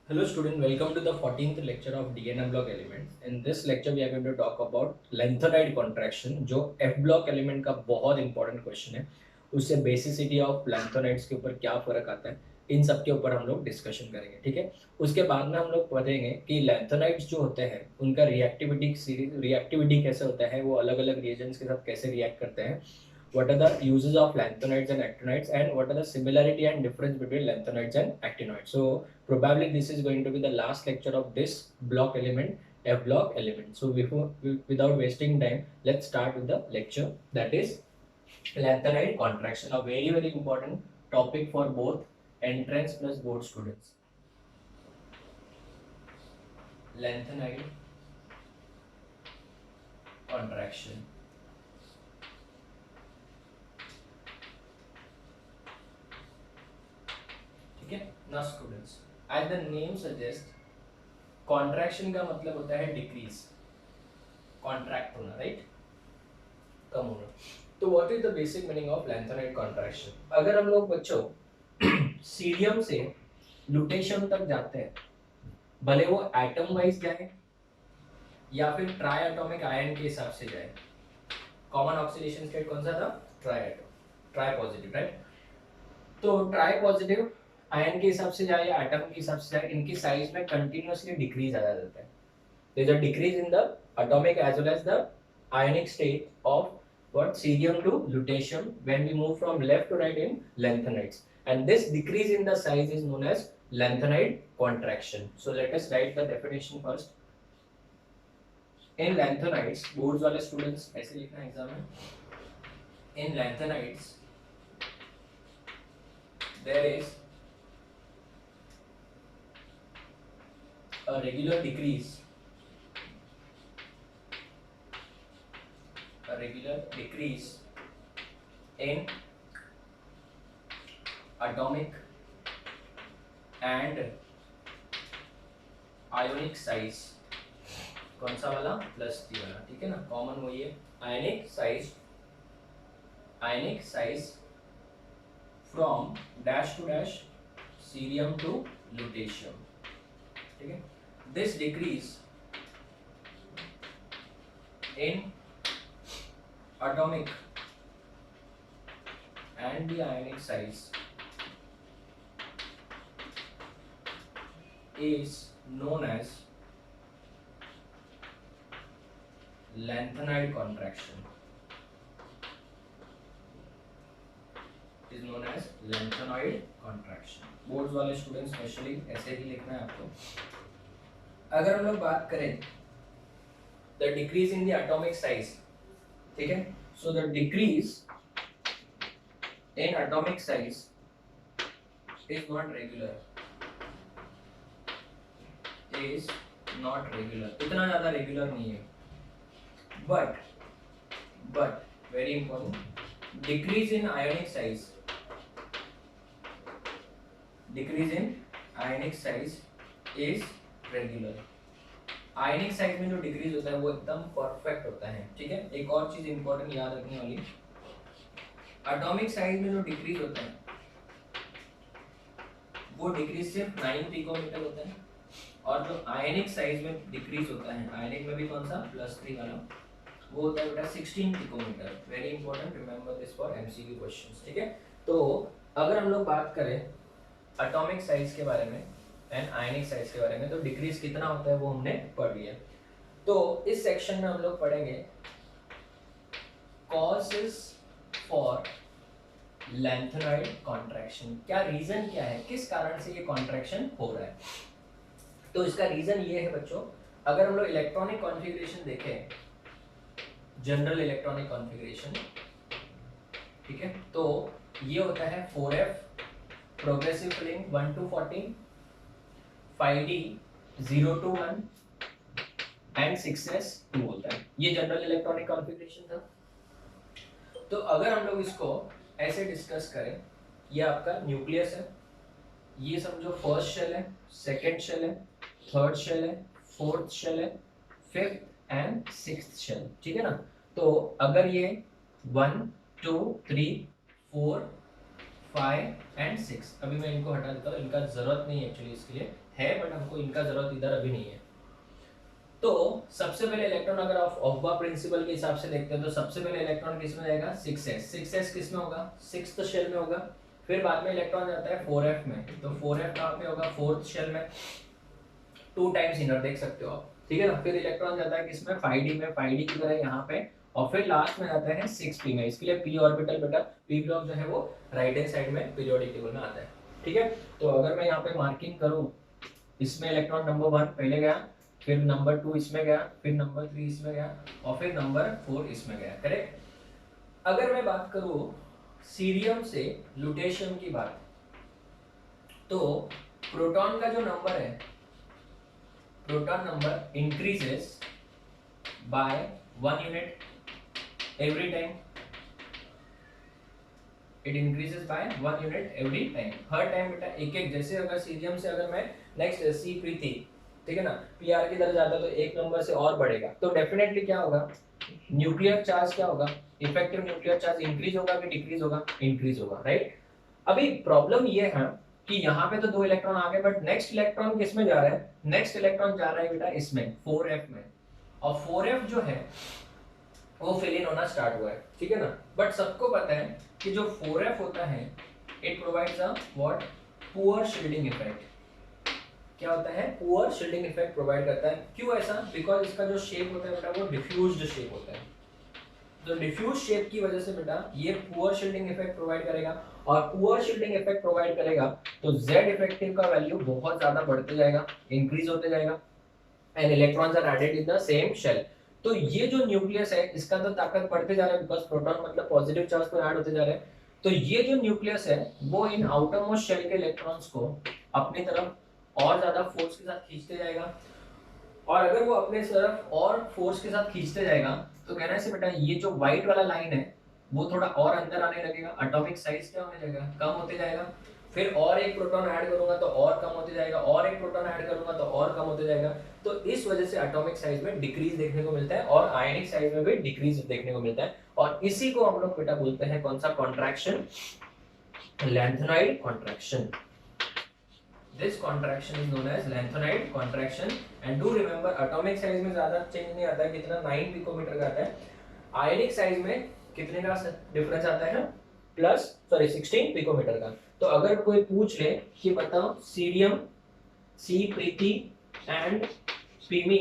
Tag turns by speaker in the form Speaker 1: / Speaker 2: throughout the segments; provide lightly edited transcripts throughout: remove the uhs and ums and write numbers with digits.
Speaker 1: Hello student, welcome to the 14th lecture of DNA block elements. In this lecture we are going to talk about lengthenide contraction जो F block element का बहुत important question है. उससे basicity of लैंथोनाइड्स के ऊपर क्या फर्क आता है, इन सब के ऊपर हम लोग डिस्कशन करेंगे. ठीक है. उसके बाद में हम लोग पढ़ेंगे कि लैंथोनाइड्स जो होते हैं उनका रिएक्टिविटी कैसे होता है, वो अलग अलग रिएजेंट्स के साथ कैसे रिएक्ट करते हैं, what are the uses of lanthanides and actinides, and what are the similarity and difference between lanthanides and actinoids. So probably this is going to be the last lecture of this block element, F block element. So without wasting time, let's start with the lecture, that is lanthanide contraction, a very important topic for both entrance plus board students. Lanthanide contraction. ठीक है ना students, as the name suggest contraction का मतलब होता है decrease, contract होना, right, कम होना. तो what is the basic meaning of lanthanide contraction? अगर हम लोग बच्चों सीरियम से लुटेशियम तक जाते हैं, भले वो एटम वाइज जाए या फिर ट्राई एटॉमिक आयन के हिसाब से जाए. कॉमन ऑक्सीडेशन स्टेट कौन सा था? Try atom, try positive, right. तो ट्राई पॉजिटिव आयन के हिसाब से जाए या एटम के हिसाब से जाए, इनकी साइज में कंटिन्यूअसली डिक्रीज आ जाता है. There is a decrease in the atomic as well as the ionic state of what cerium to lutetium when we move from left to right in lanthanides, and this decrease in the size is known as lanthanide contraction. So let us write the definition first. In lanthanides, boards वाले students ऐसे लिखना exam में. In lanthanides there is a regular decrease in atomic and ionic size. कौन सा वाला? Plus T वाला, ठीक है ना, कॉमन वही है. Ionic size from dash to dash cerium to lutetium. ठीक है. This decrease in atomic and the ionic size is known as lanthanide contraction. Boards वाले स्टूडेंट्स स्पेशली ऐसे ही लिखना है आपको. अगर हम लोग बात करें the decrease in the atomic size, ठीक है, so the decrease in atomic size is not regular, इतना ज्यादा रेगुलर नहीं है. But very important, decrease in ionic size is regular. Ionic size में जो डिक्रीज होता है वो एकदम परफेक्ट होता है. ठीक है. एक और चीज इंपॉर्टेंट याद रखने वाली, एटॉमिक साइज में जो डिक्रीज होता है वो डिक्रीज सिर्फ 9 पिकोमीटर होता है, और जो आयनिक साइज में डिक्रीज होता है, आयनिक में भी कौन सा? +3 वाला, वो होता है बेटा 16 picometre. Very important, remember this for MCQ questions. ठीक है. तो अगर हम लोग बात करें एटॉमिक साइज के बारे में एंड आयनिक साइज के बारे में, तो डिक्रीज कितना होता है वो हमने पढ़ लिया. तो इस सेक्शन में हम लोग पढ़ेंगे कॉजेस फॉर लैंथेनाइड कॉन्ट्रैक्शन. क्या रीजन क्या है, किस कारण से ये कॉन्ट्रैक्शन हो रहा है. तो इसका रीजन ये है बच्चों, अगर हम लोग इलेक्ट्रॉनिक कॉन्फ़िगरेशन देखें, जनरल इलेक्ट्रॉनिक कॉन्फ़िगरेशन, ठीक है, तो ये होता है 4f progressive filling 1 to 14, 5d 0 to 1 and 6s 2 होता है. ये जनरल इलेक्ट्रॉनिक कॉन्फ़िगरेशन था. तो अगर हम लोग इसको ऐसे डिस्कस करें, ये आपका न्यूक्लियस है, ये समझो फर्स्ट शेल है, सेकंड शेल है, थर्ड शेल है, फोर्थ शेल है, फिफ्थ एंड सिक्स्थ शेल. ठीक है ना. तो अगर ये 1 2 3 4 5 एंड 6। अभी मैं इनको हटा देता हूँ, इनका जरूरत नहीं है एक्चुअली, इसके लिए है बट हमको इनका जरूरत इधर अभी नहीं है। तो सबसे पहले इलेक्ट्रॉन अगर आप ऑफबा प्रिंसिपल के हिसाब से देखते हैं तो सबसे पहले इलेक्ट्रॉन किस में जाएगा 6s। 6s किस में होगा, 6th शेल में होगा। फिर बाद में इलेक्ट्रॉन जाता है 4f में, तो 4f कहाँ पे होगा, 4th शेल में, 2 टाइम्स इनर देख सकते हो आप, ठीक है ना। फिर इलेक्ट्रॉन जाता है किसमें, 5d में, 5d की तरह यहाँ पे, और फिर लास्ट में जाता है 6p में। इसके लिए p ऑर्बिटल बेटा, p ब्लॉक जो है वो राइट हैंड साइड में पीरियोडिक टेबल में आता है, ठीक है। तो अगर मैं यहाँ पे मार्किंग करूँ, इसमें इलेक्ट्रॉन नंबर 1 पहले गया, फिर नंबर 2 इसमें गया, फिर नंबर 3 इसमें गया, और फिर नंबर 4 इसमें गया, करेक्ट। अगर मैं बात करूं सीरियम से लुटेशियम की बात, तो प्रोटॉन का जो नंबर है, proton number increases by 1 unit every time. It increases by 1 unit every time, her time बेटा एक एक। जैसे अगर सीरियम से अगर मैं नेक्स्ट सी प्रीति, ठीक है ना, पीआर की तरफ जाता है तो एक नंबर से और बढ़ेगा, तो डेफिनेटली क्या होगा, न्यूक्लियर चार्ज क्या होगा, इफेक्टिव न्यूक्लियर चार्ज इंक्रीज होगा कि डिक्रीज होगा, इंक्रीज होगा, राइट। अभी प्रॉब्लम ये है कि यहाँ पे तो 2 इलेक्ट्रॉन आ गए, बट नेक्स्ट इलेक्ट्रॉन किस में जा रहा है, नेक्स्ट इलेक्ट्रॉन जा रहा है बेटा इसमें 4f में, और 4f जो है वो फिल इन होना स्टार्ट हुआ है, ठीक है ना। बट सबको पता है कि जो 4f होता है it provides a what, poor shielding effect. क्या होता है, पुअर शील्डिंग इफेक्ट प्रोवाइड करता है। क्यों ऐसा, बिकॉज इसका जो शेप होता है बेटा वो डिफ्यूज्ड शेप होता है। तो डिफ्यूज शेप की वजह से बेटा ये पुअर शील्डिंग इफेक्ट प्रोवाइड करेगा, और पुअर शील्डिंग इफेक्ट प्रोवाइड करेगा तो Z इफेक्टिव का वैल्यू बहुत ज्यादा बढ़ते जाएगा, इंक्रीज होते जाएगा, and electrons are added in the same shell. तो ये जो न्यूक्लियस है इसका तो ताकत बढ़ते जा रहा है, बिकॉज प्रोटॉन मतलब पॉजिटिव चार्ज तो ऐड होते जा रहे हैं। तो ये जो न्यूक्लियस है वो इन आउटर मोस्ट शेल के इलेक्ट्रॉन्स को अपनी तरफ और ज्यादा फोर्स के साथ खींचते जाएगा, और अगर वो अपने तरफ और फोर्स के साथ खींचते जाएगा तो कहना है बेटा ये जो व्हाइट वाला लाइन है वो थोड़ा और अंदर आने लगेगा, एटॉमिक साइज क्या होने जाएगा, कम होते जाएगा। फिर और एक प्रोटॉन ऐड करूंगा तो और कम होते जाएगा, और एक प्रोटॉन ऐड करूंगा तो और कम होते जाएगा। तो इस वजह से एटॉमिक साइज में डिक्रीज देखने को मिलता है, और आयनिक साइज में भी डिक्रीज देखने को मिलता है, और इसी को हम लोग बेटा बोलते हैं कौन सा, contraction, lanthanoid contraction. This contraction is known as lanthanide contraction, and do remember atomic size में ज्यादा चेंज नहीं आता है, कितना 9 पिकोमीटर का आता है। आयनिक साइज में कितने का डिफरेंस आता है, प्लस 16 पिकोमीटर का। तो अगर कोई पूछ ले कि बताओ सीरियम, सी प्रीति एंड पीमी,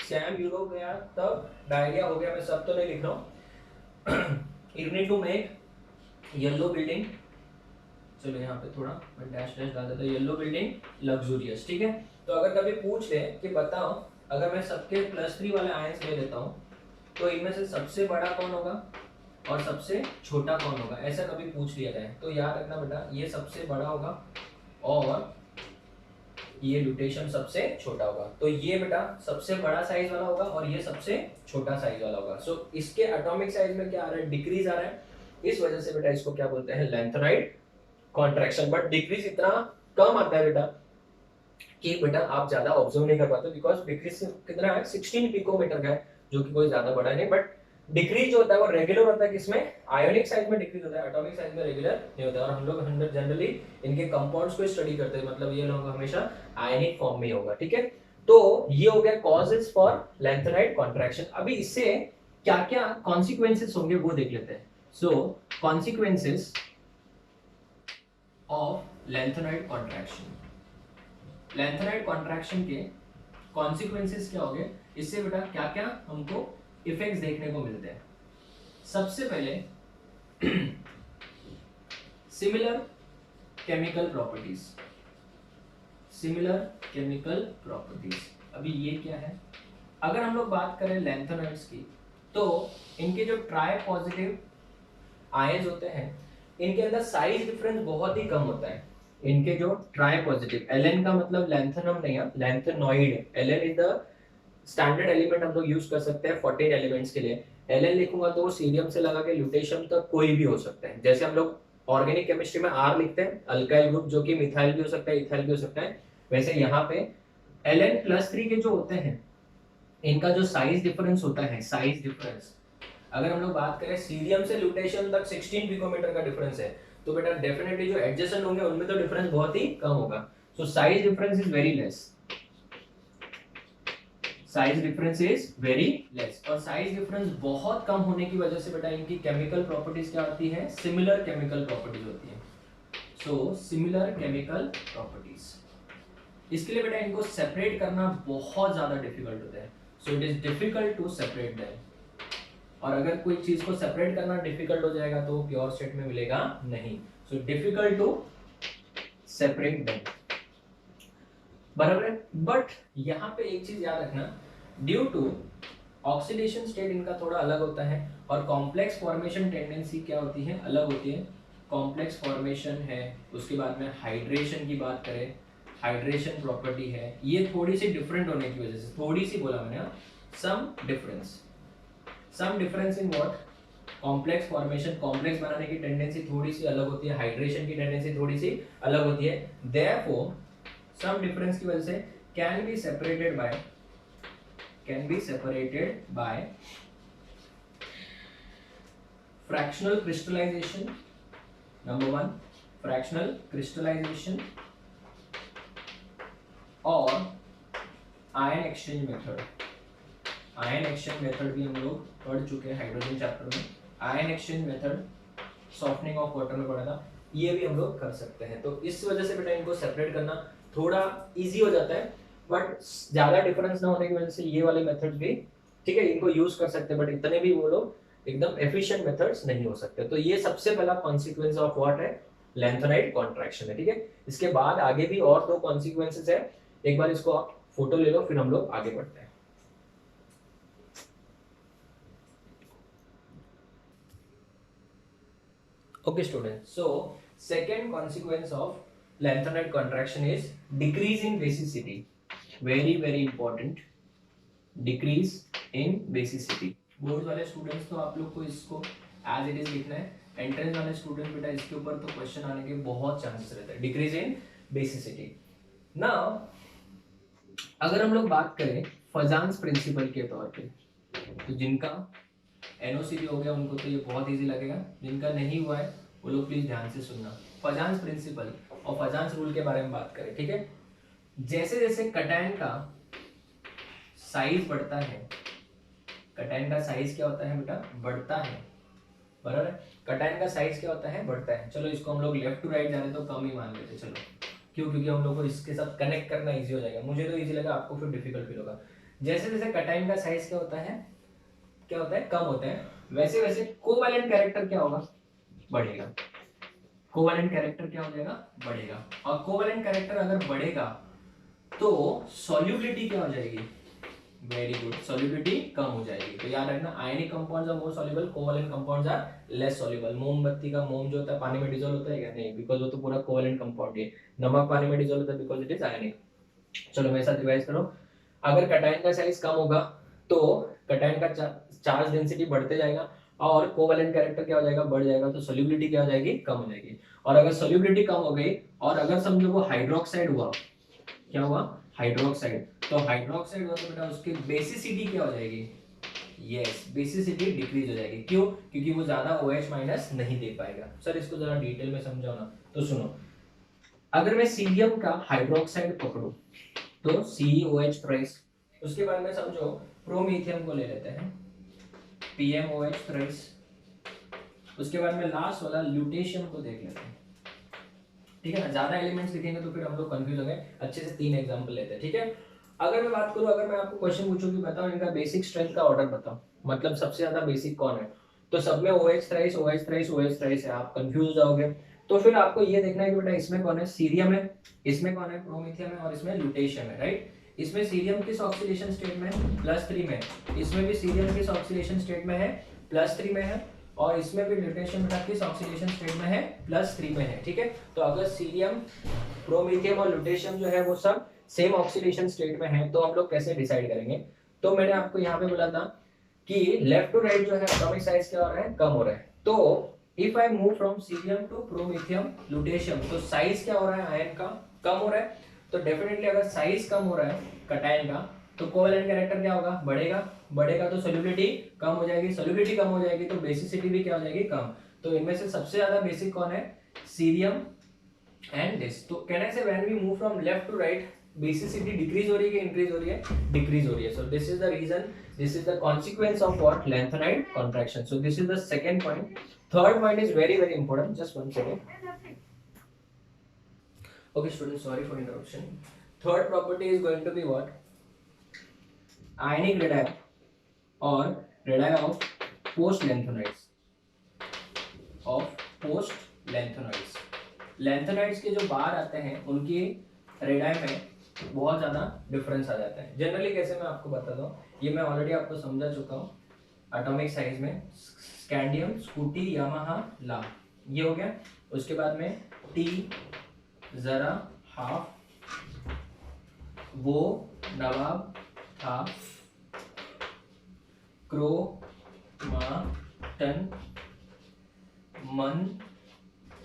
Speaker 1: सैम यूरोप गया तब डायरिया हो गया, मैं सब तो नहीं लिख रहा हूँ। You need to make yellow building, चलो यहाँ पे थोड़ा मैं डैश डैश डाल देता हूँ, येलो बिल्डिंग लग्जूरियस, ठीक है। तो अगर कभी पूछ ले कि बताओ अगर मैं सबके +3 वाले आयंस ले लेता हूँ तो इनमें से सबसे बड़ा कौन होगा और सबसे छोटा कौन होगा, ऐसा कभी पूछ लिया जाए तो याद रखना बेटा ये सबसे बड़ा होगा और ये ल्यूटेशियम सबसे छोटा होगा। तो ये बेटा सबसे बड़ा साइज वाला होगा और ये सबसे छोटा साइज वाला होगा। सो इसके एटॉमिक साइज में क्या आ रहा है, डिक्रीज आ रहा है, इस वजह से बेटा इसको क्या बोलते हैं, लैंथेनाइड कॉन्ट्रैक्शन। बट डिक्रीज इतना कम आता है बेटा कि बेटा आप ज्यादा ऑब्जर्व नहीं कर पाते, बिकॉज डिक्रीज कितना है 16 पिकोमीटर का है, जो कि कोई ज्यादा बड़ा नहीं। बट डिक्रीज जो होता है वो रेगुलर होता है, किसमें, आयोनिक साइज में डिक्रीज होता है, एटॉमिक साइज में रेगुलर नहीं होता है। और हम लोग जनरली इनके कंपाउंड्स को स्टडी करते हैं, मतलब ये लोग हमेशा आयनिक फॉर्म में होगा, ठीक है। तो ये हो गया कॉजेस फॉर लैंथेनाइड कॉन्ट्रैक्शन। अभी इससे क्या क्या कॉन्सिक्वेंसेस होंगे वो देख लेते हैं। So consequences of lanthanide contraction, lanthanide contraction के कॉन्सिक्वेंसेस क्या होंगे, इससे बेटा क्या क्या हमको इफेक्ट्स देखने को मिलते हैं। सबसे पहले similar chemical properties, similar chemical properties. अभी ये क्या है, अगर हम लोग बात करें लैंथेनाइड्स की तो इनके जो ट्राई पॉजिटिव आयंस होते हैं इनके अंदर साइज डिफरेंस बहुत ही कम होता है। इनके जो ट्राई पॉजिटिव, Ln का मतलब लैंथेनम नहीं है, lanthanoid. Ln is the standard element हम लोग यूज कर सकते हैं 14 एलिमेंट्स के लिए। Ln लिखूंगा तो सीरियम से लगा के ल्यूटेशियम तक कोई भी हो सकता है। जैसे हम लोग ऑर्गेनिक केमिस्ट्री में R लिखते हैं, अल्काइल ग्रुप जो कि मिथाइल भी हो सकता है, इथाइल भी हो सकता है, वैसे यहाँ पे Ln+3 के जो होते हैं इनका जो साइज डिफरेंस होता है, साइज डिफरेंस अगर हम लोग बात करें सीरियम से ल्यूटेशियम तक 16 पिकोमीटर का डिफरेंस है, तो बेटा डेफिनेटली जो एडजेसेंट होंगे उनमें तो डिफरेंस बहुत ही कम होगा. So size difference is very less. Size difference is very less. और साइज डिफरेंस बहुत कम होने की वजह से बेटा इनकी केमिकल प्रॉपर्टीज क्या होती है? सिमिलर केमिकल प्रॉपर्टीज होती है. So similar chemical properties. इसके लिए बेटा इनको सेपरेट करना बहुत ज्यादा डिफिकल्ट होता है. So it is difficult to separate them. और अगर कोई चीज को सेपरेट करना डिफिकल्ट हो जाएगा तो प्योर स्टेट में मिलेगा नहीं. So difficult to separate them. बराबर है. बट यहाँ पे एक चीज याद रखना, ड्यू टू ऑक्सीडेशन स्टेट इनका थोड़ा अलग होता है और कॉम्प्लेक्स फॉर्मेशन टेंडेंसी क्या होती है? अलग होती है. कॉम्प्लेक्स फॉर्मेशन है, उसके बाद में हाइड्रेशन की बात करें, हाइड्रेशन प्रॉपर्टी है, ये थोड़ी सी डिफरेंट होने की वजह से, थोड़ी सी बोला मैंने, some difference. Some difference in what? Complex formation, complex बनाने की टेंडेंसी थोड़ी सी अलग होती है, हाइड्रेशन की टेंडेंसी थोड़ी सी अलग होती है. देयरफॉर सम डिफरेंस की वजह से can be separated by fractional crystallization. Number 1 fractional crystallization और ion exchange method. Ion exchange method भी हम लोग पढ़ चुके हैं हाइड्रोजन चैप्टर में. Ion exchange method softening of water में पढ़ा था, ये भी हम लोग कर सकते हैं. तो इस वजह से बेटा इनको सेपरेट करना थोड़ा इजी हो जाता है. बट ज्यादा डिफरेंस ना होने की वजह से ये वाले मेथड्स भी ठीक है इनको यूज कर सकते हैं, बट इतने भी वो लोग एकदम एफिशिएंट मेथड्स नहीं हो सकते. तो ये सबसे पहला कॉन्सिक्वेंस ऑफ व्हाट है? लैंथेनाइड कॉन्ट्रैक्शन है. ठीक है, इसके बाद आगे भी और दो कॉन्सिक्वेंसेस है. एक बार इसको आप फोटो ले लो, फिर हम लोग आगे बढ़ते हैं. Okay students, so second consequence of lanthanide contraction is decrease in basicity. Very important, decrease in basicity. Board वाले स्टूडेंट्स तो आप लोग को इसको एज इट इज लिखना है. एंट्रेंस वाले स्टूडेंट बेटा इसके ऊपर तो क्वेश्चन आने के बहुत चांसेस रहते हैं. Decrease in basicity. नाउ अगर हम लोग बात करें फजान्स प्रिंसिपल के तौर पे, तो जिनका एनओसीडी हो गया उनको तो ये बहुत इजी लगेगा. जिनका नहीं हुआ है वो लोग प्लीज ध्यान से सुनना. फजान्स प्रिंसिपल और फजान्स रूल के बारे में बात करें. ठीक है, जैसे जैसे कटायन का साइज बढ़ता है, कटायन का साइज क्या होता है बेटा? बढ़ता है. बराबर है. कटायन का साइज क्या होता है? बढ़ता है. चलो इसको हम लोग लेफ्ट टू राइट जाने तो कम ही मान लेते. चलो क्यों? क्योंकि हम लोग को इसके साथ कनेक्ट करना इजी हो जाएगा. मुझे तो इजी लगा, आपको फिर डिफिकल्ट फील होगा. जैसे जैसे कटायन का साइज क्या होता है? कम होता है, वैसे वैसे कोवैलेंट कैरेक्टर क्या होगा? बढ़ेगा. कोवैलेंट कैरेक्टर क्या हो जाएगा? बढ़ेगा. और कोवैलेंट कैरेक्टर अगर बढ़ेगा तो सॉल्युबिलिटी क्या हो जाएगी? वेरी गुड, सॉल्युबिलिटी कम हो जाएगी. तो याद रखना, ionic compounds are more soluble, covalent compounds are less soluble. मोमबत्ती का मोम जो होता है पानी में डिसॉल्व होता है क्या? नहीं, बिकॉज वो तो पूरा कोवैलेंट कंपाउंड है. नमक पानी में डिसॉल्व होता है बिकॉज इट इज आयनिक. चलो मेरे साथ रिवाइज करो. अगर कटायन का साइज कम होगा तो कटायन का चार्ज डेंसिटी बढ़ते जाएगा और कोवैलेंट कैरेक्टर क्या हो जाएगा? बढ़ जाएगा. तो सॉल्युबिलिटी क्या हो जाएगी? कम हो जाएगी. और अगर सॉल्युबिलिटी कम हो गई और अगर समझो वो हाइड्रोक्साइड हुआ, क्या हुआ? हाइड्रोक्साइड. तो हाइड्रोक्साइड हुआ तो बेटा उसकी बेसिसिटी क्या हो जाएगी? यस, बेसिसिटी डिक्रीज हो जाएगी. क्यों? क्योंकि वो ज्यादा OH माइनस नहीं दे पाएगा. सर इसको जरा डिटेल में समझाओ ना. तो सुनो, अगर मैं सीरियम का हाइड्रोक्साइड पकड़ूं तो COH थ्राइस, उसके बाद में समझो प्रोमीथियम को ले लेते हैं PMOH थ्राइस, उसके बाद में लास्ट वाला ल्यूटेशियम को देख लेते हैं. ठीक है ना, ज्यादा एलिमेंट्स लिखेंगे तो फिर हम लोग कंफ्यूज होंगे. अच्छे से 3 एग्जांपल लेते हैं. ठीक है, अगर मैं बात करूं, अगर मैं आपको क्वेश्चन पूछूं कि बताओ इनका बेसिक स्ट्रेंथ का ऑर्डर बताओ, मतलब सबसे ज्यादा बेसिक कौन है, तो सब में OH thrice OH thrice OH thrice है. आप कंफ्यूज हो जाओगे. तो फिर आपको ये देखना है कि बेटा इसमें कौन है? सीरियम है, इसमें कौन है? प्रोमीथियम है, और इसमें ल्यूटेशियम है. राइट. इसमें सीरियम किस ऑक्सीडेशन स्टेट में है? +3 में. इसमें भी सीरियम किस ऑक्सीडेशन स्टेट में है? +3 में है. और इसमें भी ल्यूटेशियम बेटा किस ऑक्सीडेशन स्टेट में है? +3 में है. ठीक है, तो अगर सीरियम, प्रोमीथियम और ल्यूटेशियम जो है वो सब सेम ऑक्सीडेशन स्टेट में है तो हम लोग कैसे डिसाइड करेंगे? तो मैंने आपको यहाँ पे बोला था कि लेफ्ट टू राइट जो है एटॉमिक साइज क्या हो रहा है? कम हो रहा है. तो if I move from cerium to promethium lutetium, तो साइज क्या हो रहा है? आयन का कम हो रहा है. तो डेफिनेटली अगर साइज कम हो रहा है कटायन का तो कोवैलेंट कैरेक्टर क्या होगा? बढ़ेगा. तो सॉल्युबिलिटी कम हो जाएगी. सॉल्युबिलिटी कम हो जाएगी तो बेसिसिटी भी क्या हो जाएगी? कम. तो इनमें से सबसे ज्यादा बेसिक कौन है? Cerium and this. तो कहने से when we move from left to right basicity decrease हो रही है कि इंक्रीज हो रही है? डिक्रीज हो रही है। So this is the reason, this is the consequence of what? Lanthanide contraction. So this is the second point. Third point is very very important, just one second. Okay students, sorry for interruption. Third property is going to be what? Ionic radii or radii of post-lanthanides. Of post-lanthanides. Lanthanides के जो बाहर आते हैं उनकी radii में बहुत ज़्यादा difference आ जाता है। जनरली कैसे मैं आपको बताता हूँ, ये मैं ऑलरेडी आपको समझा चुका हूँ एटॉमिक साइज में। स्कैंडियम, स्कूटी, यामाहा, ला, ये हो गया। उसके बाद में टी, जरा, हाफ, वो, नवाब, था, क्रो, मा, टन, मन,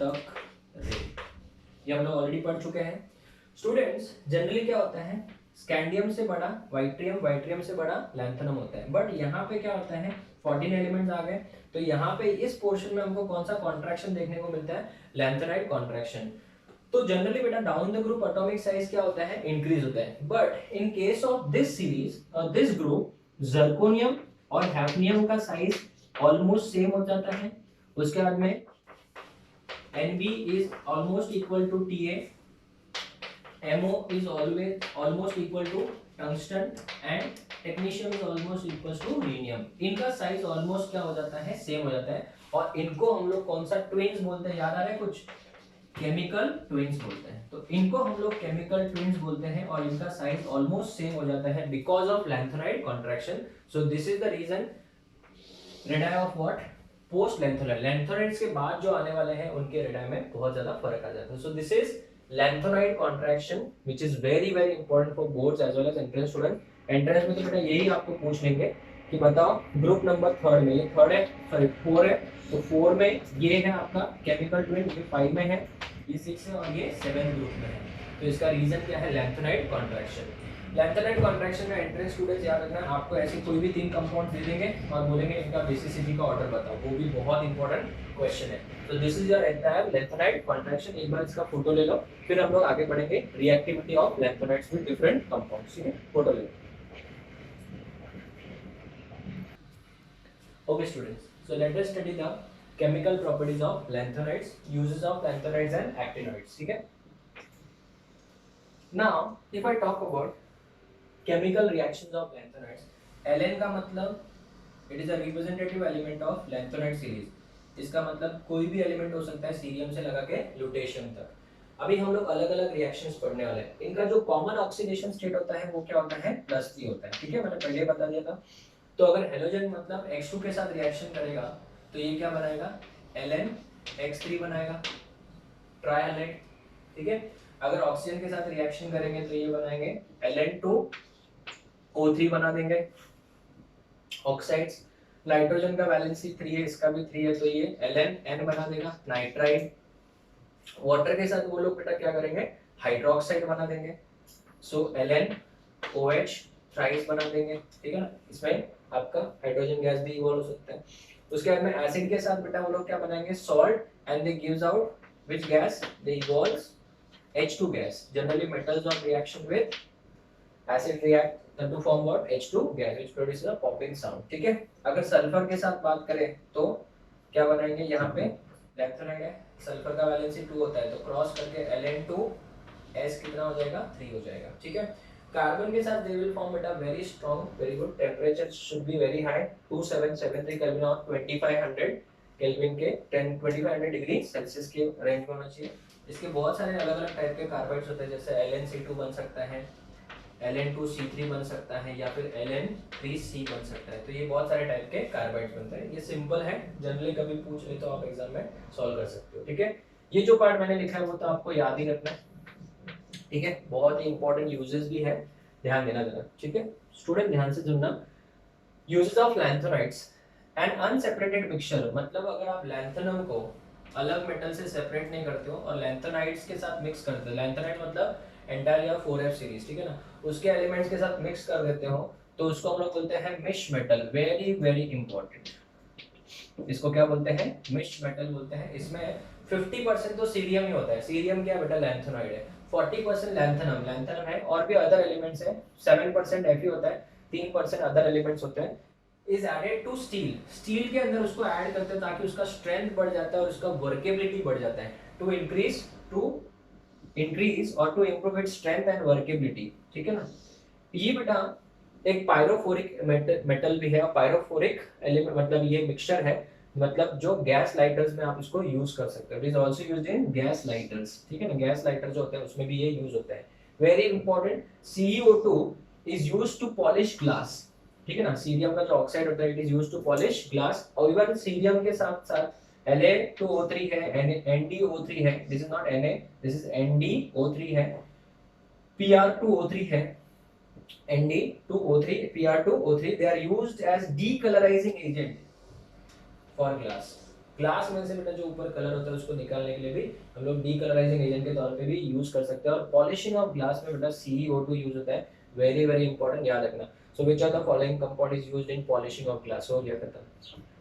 Speaker 1: तक, रे, ये हम लोग ऑलरेडी पढ़ चुके हैं। स्टूडेंट्स जनरली क्या होता है, स्कैंडियम से बड़ा वाइट्रियम, वाइट्रियम से बड़ा लैंथेनम होता है। बट यहाँ पे क्या होता है, 14 एलिमेंट्स आ गए, तो यहाँ पे इस पोर्शन में हमको कौन सा कॉन्ट्रैक्शन देखने को मिलता है? Lanthanide contraction. तो जनरली बेटा down the group atomic size क्या होता है? इंक्रीज होता है। But in case of this series और दिस ग्रुप, जर्कोनियम और हैफनियम का साइज ऑलमोस्ट सेम हो जाता है। उसके बाद में Nb is almost equal to Ta, Mo is always almost equal to tungsten and technetium is almost equal to rhenium। इनका साइज ऑलमोस्ट क्या हो जाता है? सेम हो जाता है। और इनको हम लोग कौन सा ट्विन्स बोलते हैं? याद आ रहा है कुछ? केमिकल ट्विन्स बोलते हैं। तो इनको हम लोग केमिकल ट्विन्स बोलते हैं और इनका साइज ऑलमोस्ट सेम हो जाता है because of lanthanide contraction. So this is the reason radii of what? Post lanthanide. Lanthanides के बाद जो आने वाले हैं उनके रेडाई में बहुत ज्यादा फर्क आ जाता है। So this is lanthanide contraction which is very very important for boards as well as entrance student. Entrance में तो बेटा यही आपको पूछ लेंगे कि बताओ ग्रुप नंबर थर्ड में, ये थर्ड है, सॉरी 4 है, तो 4 में ये है आपका केमिकल ट्विन, ये 5 में है, ये 6 है और ये 7 ग्रुप में है। तो इसका रीजन क्या है? Lanthanide contraction. लैंथेनाइड कॉन्ट्रैक्शन में एंट्रेंस स्टूडेंट्स याद रखना, आपको ऐसे कोई भी 3 कंपाउंड दे देंगे और बोलेंगे इनका बेसिसिटी का ऑर्डर बताओ, वो भी बहुत इंपॉर्टेंट क्वेश्चन है। तो this is your entire lanthanide contraction. एक बार इसका फोटो ले लो, फिर हम लोग आगे बढ़ेंगे reactivity of lanthanides with different compounds. ठीक है, फोटो ले लो। Okay students, so let us study the chemical properties of lanthanides, uses of lanthanides and actinides. ठीक है? Now, if I talk about chemical reactions of lanthanides, Ln का मतलब it is a representative element of lanthanide series. इसका मतलब कोई भी element हो सकता है सीरियम से लगा के लुटेशियम तक। अभी हम लोग अलग अलग रिएक्शंस पढ़ने वाले हैं। इनका जो कॉमन ऑक्सीडेशन स्टेट होता है वो क्या होता है? +3 होता है। ठीक है, मैंने पहले बता दिया था। तो अगर हेलोजन मतलब X2 के साथ रिएक्शन करेगा तो ये क्या बनाएगा? Ln X3 बनाएगा, ट्राइहाइलाइड। ठीक है, अगर ऑक्सीजन के साथ रिएक्शन करेंगे तो ये बनाएंगे Ln2O3 बना देंगे ऑक्साइड्स। नाइट्रोजन का वैलेंसी 3 है, इसका भी 3 है, तो ये Ln बना देगा नाइट्राइड। वाटर के साथ वो लोग बेटा क्या करेंगे? हाइड्रोक्साइड बना देंगे, सो LnOH थ्राइस बना देंगे। ठीक है ना, इसमें आपका हाइड्रोजन गैस भी इवॉल्व हो सकता है। उसके बाद में एसिड के साथ बेटा वो लोग क्या बनाएंगे? Salt and they gives out which gas? They evolves H2 gas. Generally metals on reaction with acid react to form what? H2 gas which produces a popping sound. ठीक है, अगर सल्फर के साथ बात करें तो क्या बनाएंगे? यहाँ पे लैंथेनाइड है, सल्फर का वैलेंसी 2 होता है, तो क्रॉस करके Ln2S कितना हो जाएगा? 3 हो जाएगा। ठीक है, कार्बन के साथ दे विल फॉर्म बेटा very strong, very good, temperature should be very high, 2773 kelvin और 2500 केल्विन के 2500 डिग्री सेल्सियस के रेंज में होना चाहिए। इसके बहुत सारे अलग अलग टाइप के कार्बाइड्स होते हैं, जैसे Ln(C2) बन सकता है, Ln2C3 बन सकता है या फिर Ln3C बन सकता है। तो ये बहुत सारे टाइप के कार्बाइड्स बनते हैं। ये सिंपल है, जनरली कभी पूछ ले तो आप एग्जाम में सॉल्व कर सकते हो। ठीक है, ये जो पार्ट मैंने लिखा है वो तो आपको याद ही रखना है। ठीक है, बहुत ही इंपॉर्टेंट यूजेस भी है, ध्यान देना जरा। ठीक है स्टूडेंट, ध्यान से सुनना। Uses of lanthanides and unseparated mixture, मतलब अगर आप लैंथेनम को अलग मेटल से सेपरेट नहीं करते हो और लैंथेनाइड्स के साथ मिक्स करते हो, लैंथेनाइड मतलब एंटालिया 4F सीरीज, ठीक है ना, उसके एलिमेंट्स के साथ मिक्स कर देते हो तो उसको हम लोग बोलते हैं मिश मेटल। वेरी वेरी इंपॉर्टेंट, इसको क्या बोलते हैं? मिश मेटल बोलते हैं। इसमें 50% तो सीरियम ही होता है। सीरियम क्या है बेटा, लैंथेनॉइड है। 40% लैंथेनम, लैंथेनम है, और भी अदर एलिमेंट्स है। 7% Fe होता है, 3% अदर एलिमेंट्स होते हैं। Is added to steel, steel के अंदर उसको ऐड करते हैं ताकि उसका स्ट्रेंथ बढ़ जाता है और उसका वर्केबिलिटी बढ़ जाता है, टू इंक्रीज और to improve its strength and workability, ठीक है ना। ये बेटा एक पायरोफोरिक मेटल भी है, और पायरोफोरिक एलिमेंट मतलब ये मिक्सचर है, मतलब जो गैस लाइटर्स में आप इसको यूज कर सकते हो। It is also used in gas lighters, ठीक है ना। गैस लाइटर जो होते हैं उसमें भी ये यूज होता है। Very important, CuO2 is used to polish glass, ठीक है ना। सीरियम का जो ऑक्साइड होता है it is used to polish glass, और इवन सीरियम के साथ साथ Na2O3 है, NdO3 है, this is not Na, this is NdO3 है, Pr2O3 है, Nd2O3, Pr2O3, they are used as decolorizing agent for glass. Glass में से बेटा जो ऊपर कलर होता है उसको निकालने के लिए भी हम लोग डीकलराइजिंग एजेंट के तौर पे भी यूज कर सकते हैं। और पॉलिशिंग ऑफ ग्लास में बेटा CeO2 यूज होता है, वेरी वेरी इंपॉर्टेंट, याद रखना। So which are the following compound is used in polishing of glass, हो गया खत्म।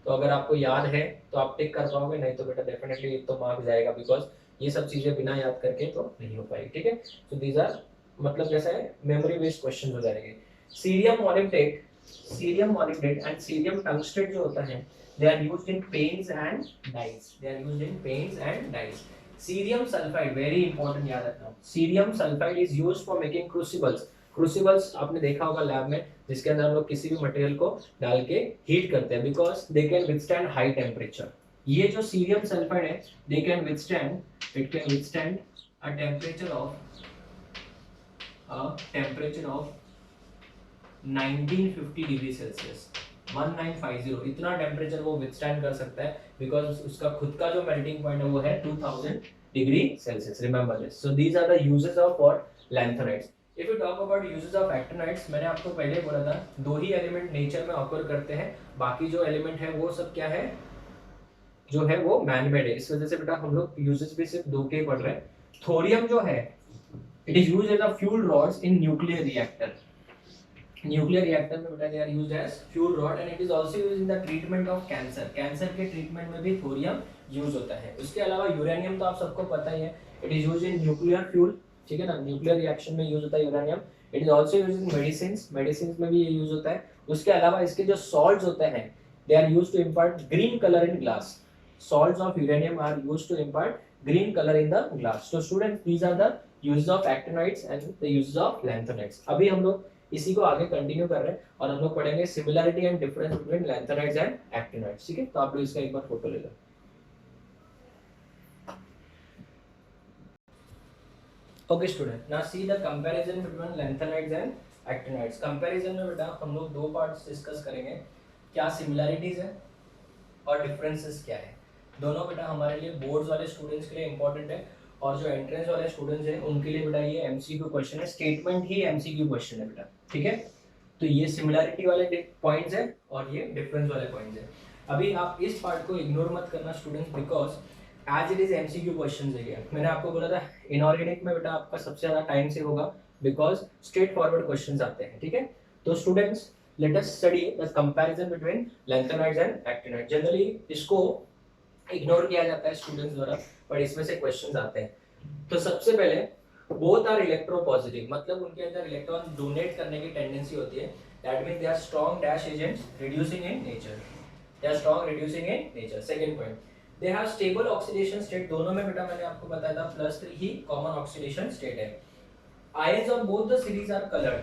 Speaker 1: तो अगर आपको याद है तो आप टिक कर पाओगे, नहीं तो बेटा डेफिनेटली तो मार्क जाएगा, बिकॉज ये सब चीजें बिना याद करके तो नहीं हो पाएगी, ठीक है। सो दीज आर मतलब जैसा है मेमोरी बेस्ड क्वेश्चन हो जाएंगे। Cerium molybdate and cerium tungstate जो होता है, they are used in paints and dyes. Cerium sulfide, very important, याद रखना। Cerium sulfide is used for making crucibles आपने देखा होगा लैब में, जिसके अंदर हम लोग किसी भी मटेरियल को डाल के हीट करते हैं, because they can withstand high temperature. ये जो सीरियम सल्फाइड है, they can withstand a temperature of 1950 degree Celsius, 1950, इतना टेम्परेचर वो विथस्टैंड कर सकता है, बिकॉज उसका खुद का जो मेल्टिंग पॉइंट है वो है 2000 degree Celsius. Remember this. So these are the uses of for lanthanides. If you talk about uses of actinides, मैंने आपको पहले बोला था दो ही एलिमेंट नेचर में ऑकर करते हैं, बाकी जो एलिमेंट है वो सब क्या है, जो है वो मैनमेड है। इस वजह से बेटा हम लोग यूजेस भी सिर्फ दो के ही पढ़ रहे हैं। थोरियम जो है, it is used as a fuel rods in nuclear reactor. Nuclear reactor में बेटा they are used as fuel rod, and it is also used in the treatment of cancer. Cancer के ट्रीटमेंट में भी thorium use होता है। उसके अलावा uranium तो आप सबको पता ही है, it is used in nuclear fuel, ठीक है ना। न्यूक्लियर रिएक्शन में यूज होता है uranium. It is also used in medicine में भी ये यूज होता है। उसके अलावा इसके जो सॉल्ट्स होते हैं, they are used to impart green colour in glass. Salts of uranium are used to impart green color in the glass. So students, these are the uses of actinides and the uses of lanthanides. अभी हम लोग इसी को आगे continue कर रहे हैं और हम लोग पढ़ेंगे similarity and difference between lanthanides and actinides, ठीक है। तो आप लोग इसका एक बार फोटो ले लो। Okay student, now see the comparison between lanthanides and actinides. Comparison में बेटा हम लोग दो पार्ट्स डिस्कस करेंगे, क्या सिमिलरिटीज है और डिफरेंसेस क्या है। दोनों बेटा हमारे लिए बोर्ड्स वाले स्टूडेंट्स के लिए इंपॉर्टेंट है, और जो एंट्रेंस वाले स्टूडेंट्स हैं उनके लिए बेटा ये एमसीक्यू क्वेश्चन है, स्टेटमेंट ही एमसीक्यू क्वेश्चन है बेटा, ठीक है। तो ये सिमिलरिटी वाले पॉइंट्स है और ये डिफरेंस वाले पॉइंट्स है। अभी आप इस पार्ट को इग्नोर मत करना students, because as it is MCQ question है ये। मैंने आपको बोला था इनऑर्गेनिक में बेटा आपका सबसे ज्यादा टाइम से होगा, बिकॉज स्ट्रेट फॉरवर्ड क्वेश्चन आते हैं, ठीक है। तो students, let us study the comparison between lanthanides and actinides. Generally इसको इग्नोर किया जाता है स्टूडेंट्स द्वारा, पर इसमें से क्वेश्चंस आते हैं। तो सबसे पहले बोथ आर इलेक्ट्रोपॉजिटिव, मतलब उनके अंदर इलेक्ट्रॉन डोनेट करने की टेंडेंसी होती है। That means they are strong dash agents reducing in nature, they are strong reducing in nature. Second point, they have stable oxidation state. दोनों में बेटा मैंने आपको बताया था +3 ही कॉमन ऑक्सीडेशन स्टेट है। Ions of both the series are coloured.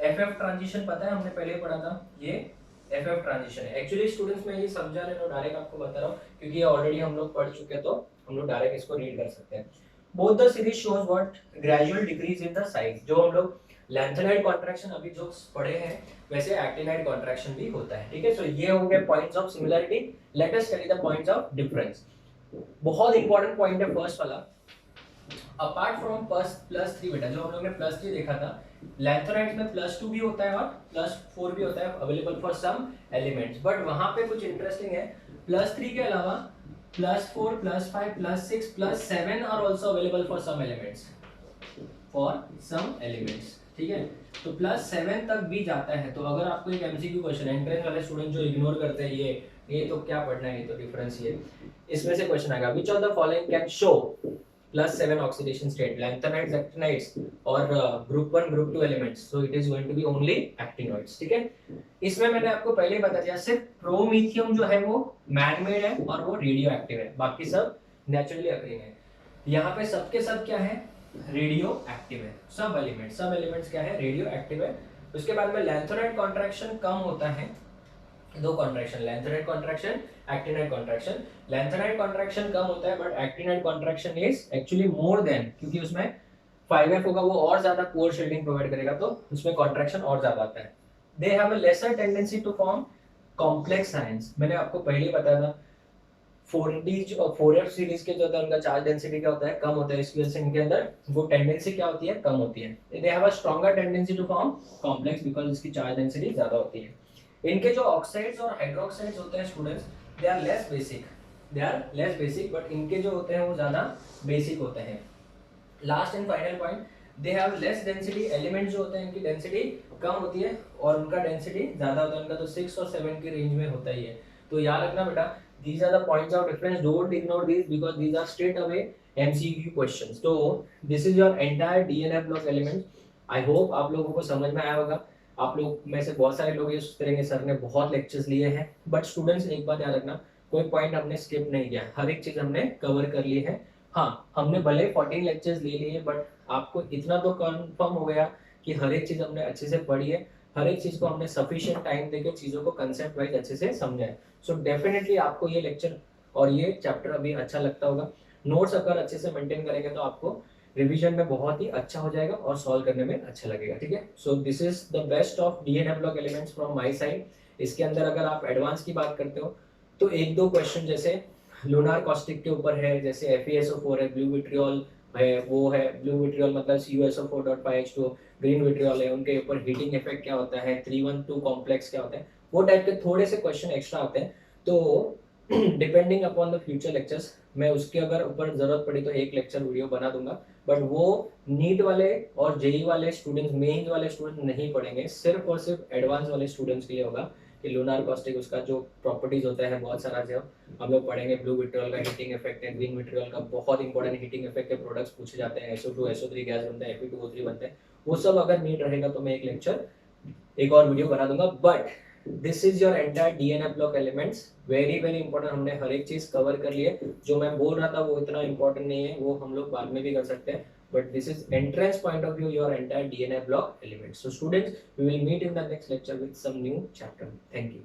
Speaker 1: FF transition पता है, हमने पहले पढ़ा था, ये FF ट्रांजिशन है। एक्चुअली स्टूडेंट्स मैं ये समझा रहा हूँ, डायरेक्ट आपको बता रहा हूँ, क्योंकि ये ऑलरेडी हम लोग पढ़ चुके हैं, तो हम लोग डायरेक्ट इसको रीड कर सकते हैं। Both the series shows what, gradual decrease in the size. जो हम लोग लैंथेनाइड कॉन्ट्रैक्शन अभी जो पढ़े हैं, वैसे एक्टिनाइड कॉन्ट्रैक्शन भी होता है, ठीक है। सो ये हो गए points of similarity. Let us study the points of difference. बहुत इंपॉर्टेंट पॉइंट है फर्स्ट वाला, अपार्ट फ्रॉम +3 बेटा, जो हम लोग ने +3 देखा था, लैंथेनाइड्स में +2 भी होता है और +4 भी होता है available for some elements. But वहां पे कुछ इंटरेस्टिंग है, +3 के अलावा +4, +5, +6, +7 are also available for some elements, ठीक है। तो +7 तक भी जाता है। तो अगर आपको एक एमसीक्यू क्वेश्चन, एंट्रेंस वाले स्टूडेंट जो इग्नोर करते हैं ये ये तो क्या पढ़ना है, ये तो डिफरेंशिएट। इसमें से क्वेश्चन आएगा, which of the following can show +7 oxidation state, lanthanides, actinides और group 1 group 2 elements, so it is going to be only actinoids, ठीक है। इसमें मैंने आपको पहले ही बता दिया, सिर्फ प्रोमीथियम जो है वो मैन मेड है और वो रेडियो एक्टिव है, बाकी सब नेचुरली अकरिंग है। यहाँ पे सबके सब क्या है, रेडियो एक्टिव है, सब एलिमेंट्स क्या है, रेडियो एक्टिव है। उसके बाद में लैंथेनाइड कॉन्ट्रैक्शन कम होता है, दो contraction, lanthanide contraction, actinide contraction. Lanthanide contraction कम होता है but actinide contraction is actually more than, क्योंकि उसमें 5F होगा, वो और ज्यादा पोर शील्डिंग प्रोवाइड करेगा, तो उसमें कॉन्ट्रैक्शन और ज्यादा आता है। They have a lesser tendency to form complex ions, मैंने आपको पहले ही बताया था 4D और 4F सीरीज के जो होता है उनका चार्ज डेंसिटी क्या होता है, कम होता है, इसकी वजह से इनके अंदर वो टेंडेंसी क्या होती है, कम होती है। They have a stronger tendency to form complex because इसकी चार्ज डेंसिटी ज्यादा होती है। इनके जो ऑक्साइड्स और हाइड्रोक्साइड्स होते हैं students, they are less basic, but इनके जो होते हैं वो ज्यादा बेसिक होते हैं। Last and final point, they have less density, element जो होते हैं इनकी डेंसिटी कम होती है और उनका डेंसिटी ज्यादा होता है, उनका तो 6 और 7 की रेंज में होता ही है। तो याद रखना बेटा, these are the points of difference, don't ignore these because these are straight away MCQ questions. So this is your entire DNF block elements. I hope आप लोगों को समझ में आया होगा। आप लोग में से बहुत सारे लोग ये सोच रहे हैं सर ने बहुत लेक्चर्स लिए हैं, बट स्टूडेंट्स एक बात याद रखना, कोई पॉइंट हमने स्किप नहीं किया, हर एक चीज हमने कवर कर ली है। हाँ, हमने भले 14 लेक्चर्स ले लिए, बट आपको इतना तो कंफर्म हो गया कि हर एक चीज हमने अच्छे से पढ़ी है, हर एक चीज को हमने सफिशिएंट टाइम देके चीजों को कंसेप्ट वाइज अच्छे से समझा है। सो डेफिनेटली आपको ये लेक्चर और ये चैप्टर अभी अच्छा लगता होगा। नोट्स अगर अच्छे से मेंटेन करेंगे तो आपको रिवीजन में बहुत ही अच्छा हो जाएगा और सॉल्व करने में अच्छा लगेगा, ठीक है। So this is the best of DNA block elements from my side. इसके अंदर अगर आप एडवांस की बात करते हो तो एक दो क्वेश्चन जैसे लूनार कॉस्टिक के ऊपर है, जैसे FeSO4 है, ब्लू विट्रियोल है, वो है ब्लू विट्रियोल मतलब CuSO4.5H2, ग्रीन विट्रियोल है, उनके ऊपर हीटिंग इफेक्ट क्या होता है, 312 कॉम्प्लेक्स क्या होता है, वो टाइप के थोड़े से क्वेश्चन एक्स्ट्रा आते हैं। तो depending upon the future lectures मैं उसके अगर ऊपर जरूरत पड़ी तो एक लेक्चर वीडियो बना दूंगा, बट वो नीट वाले और जेई वाले स्टूडेंट्स, मेंस वाले स्टूडेंट नहीं पढ़ेंगे, सिर्फ और सिर्फ एडवांस वाले स्टूडेंट्स के लिए होगा कि लूनार कॉस्टिक उसका जो प्रॉपर्टीज होता है बहुत सारा जो हम लोग पढ़ेंगे, ब्लू विट्रियोल का हीटिंग इफेक्ट है, ग्रीन विट्रियोल का बहुत इंपॉर्टेंट हीटिंग इफेक्ट के प्रोडक्ट्स पूछे जाते हैं, SO2 SO3 गैस बनता है, Fe2O3 बनता है, वो सब अगर नीट रहेगा तो मैं एक लेक्चर एक और वीडियो बना दूंगा। But this is your entire DNA block elements, very very important, हमने हर एक चीज कवर कर ली है। जो मैं बोल रहा था वो इतना इंपॉर्टेंट नहीं है, वो हम लोग बाद में भी कर सकते हैं, but this is entrance point of view your entire DNA block elements. So students, we will meet in the next lecture with some new chapter. Thank you.